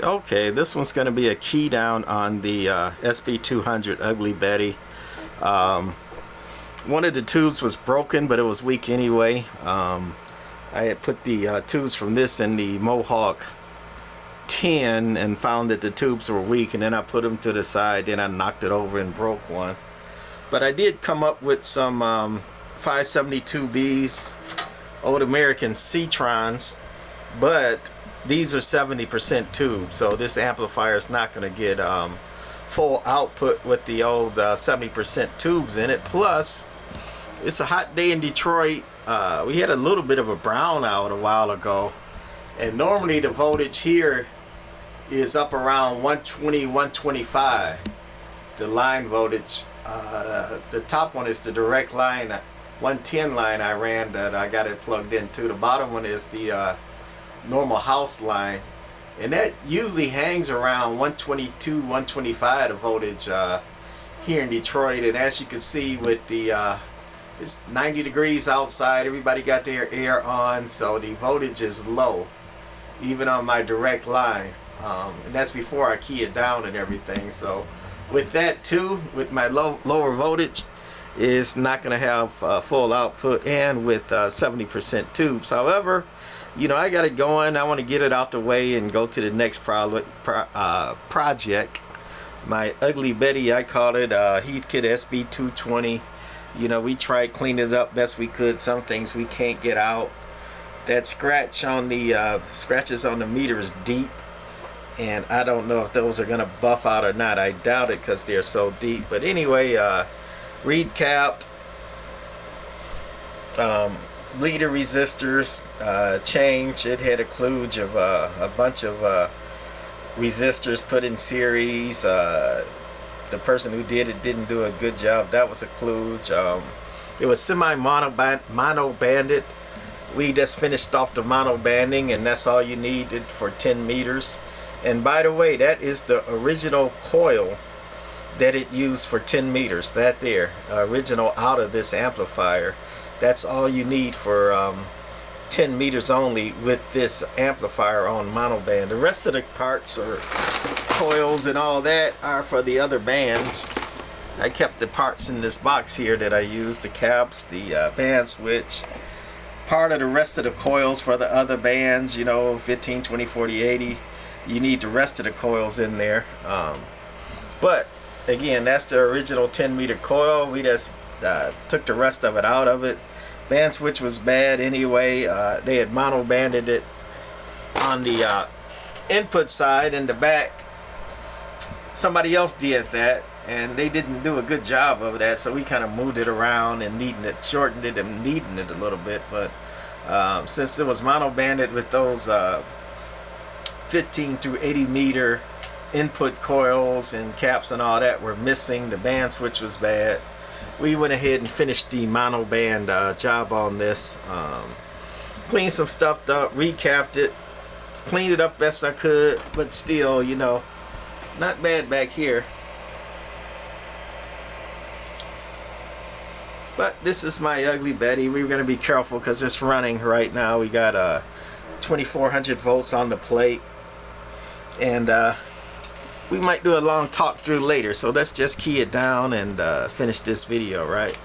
Okay, this one's going to be a key down on the SB-200 Ugly Betty. One of the tubes was broken, but it was weak anyway. I had put the tubes from this in the Mohawk 10 and found that the tubes were weak, and then I put them to the side, then I knocked it over and broke one. But I did come up with some 572Bs, Old American C-Trons, but these are 70% tubes, so this amplifier is not going to get full output with the old 70% tubes in it. Plus, it's a hot day in Detroit. We had a little bit of a brownout a while ago, and normally the voltage here is up around 120, 125. The line voltage. The top one is the direct line, 110 line I ran that I got it plugged into. The bottom one is the normal house line, and that usually hangs around 122, 125 the voltage here in Detroit. And as you can see, with the it's 90 degrees outside, everybody got their air on, so the voltage is low even on my direct line, and that's before I key it down and everything. So with that too, with my lower voltage, is not going to have full output, and with 70% tubes. However, you know, I got it going. I want to get it out the way and go to the next project. My Ugly Betty, I call it Heathkit SB-200. You know, we tried cleaning it up best we could. Some things we can't get out. That scratch on the scratches on the meter is deep, and I don't know if those are going to buff out or not. I doubt it because they're so deep. But anyway, reed capped. Bleeder resistors changed. It had a kludge of a bunch of resistors put in series. The person who did it didn't do a good job. That was a kludge. It was mono-banded. We just finished off the mono banding, and that's all you needed for 10 meters. And by the way, that is the original coil that it used for 10 meters. That there, original out of this amplifier. That's all you need for 10 meters only with this amplifier on monoband. The rest of the parts or coils and all that are for the other bands. I kept the parts in this box here that I used, the caps, the band switch, part of the rest of the coils for the other bands, you know, 15, 20, 40, 80. You need the rest of the coils in there. But again, that's the original 10 meter coil. We just took the rest of it out of it. Band switch was bad anyway. They had mono banded it on the input side. In the back, somebody else did that, and they didn't do a good job of that, so we kind of moved it around and shortened it and neatened it a little bit. But since it was mono banded with those 15 through 80 meter input coils and caps and all that were missing, the band switch was bad, we went ahead and finished the mono band job on this. Cleaned some stuff up, recapped it, cleaned it up best I could, but still, you know, not bad back here. But this is my Ugly Betty. We're going to be careful because it's running right now. We got 2400 volts on the plate, and we might do a long talk through later, so let's just key it down and finish this video, right?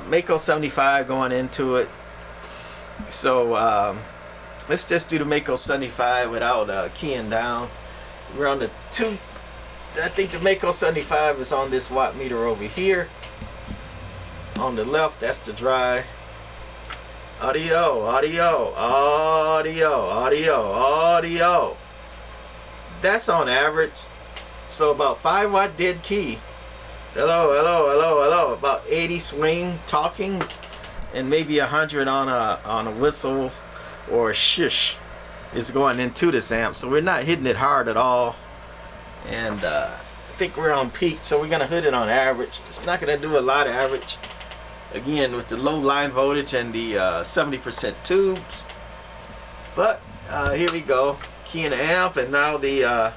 Maco 75 going into it. So let's just do the Maco 75 without keying down. We're on the I think the Maco 75 is on this watt meter over here. On the left, that's the dry. Audio, audio, audio, audio, audio. That's on average. So about 5 watt dead key. Hello, hello, hello, hello. About 80 swing talking, and maybe 100 on a whistle or a shish is going into this amp. So we're not hitting it hard at all. And I think we're on peak, so we're gonna hit it on average. It's not gonna do a lot of average. Again, with the low line voltage and the 70% tubes. But here we go. Key in the amp, and now the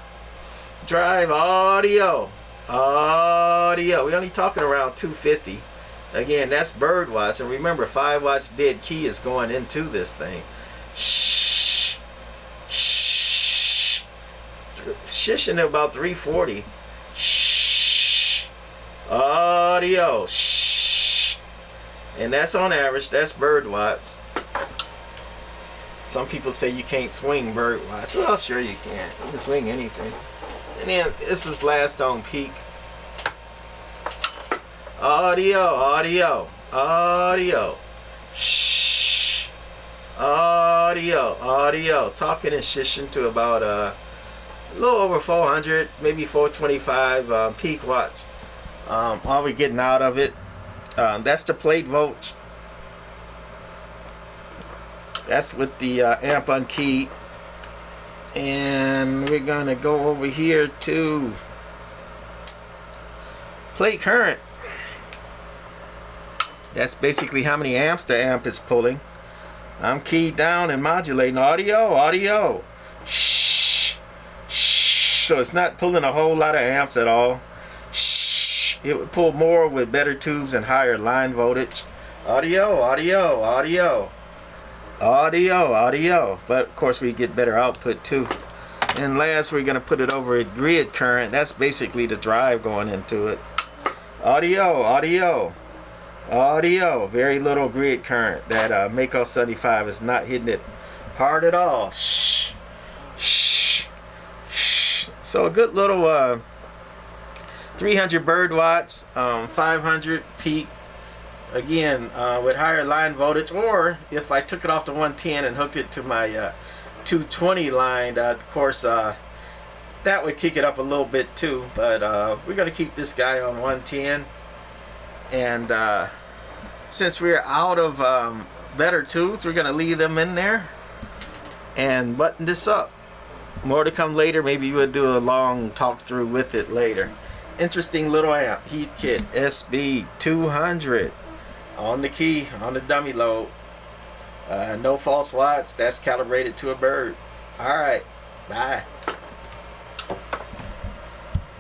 drive audio. Audio. We're only talking around 250. Again, that's bird watts. And remember, 5 watts dead key is going into this thing. Shh. Shh. shishing at about 340. Shh. Audio. Shh. And that's on average. That's bird watts. Some people say you can't swing bird watts. Well, sure you can. You can swing anything. And then this is last on peak. Audio, audio, audio. Shh. Audio, audio. Talking and shishing to about a little over 400, maybe 425 peak watts. All we're getting out of it. That's the plate volts. That's with the amp unkeyed. And we're going to go over here to plate current. That's basically how many amps the amp is pulling. I'm keyed down and modulating. Audio, audio. Shh. Shh. So it's not pulling a whole lot of amps at all. Shh. It would pull more with better tubes and higher line voltage. Audio, audio, audio. Audio, audio. But of course we get better output too. And last we're going to put it over at grid current. That's basically the drive going into it. Audio, audio, audio. Very little grid current. That Maco 75 is not hitting it hard at all. Shh, shh, shh. So a good little 300 bird watts, 500 peak. Again, with higher line voltage, or if I took it off to 110 and hooked it to my 220 line, of course, that would kick it up a little bit too. But we're going to keep this guy on 110. And since we're out of better tubes, we're going to leave them in there and button this up. More to come later. Maybe we'll do a long talk through with it later. Interesting little amp, Heathkit SB-200. On the key, on the dummy load. No false watts. That's calibrated to a bird. Alright, bye.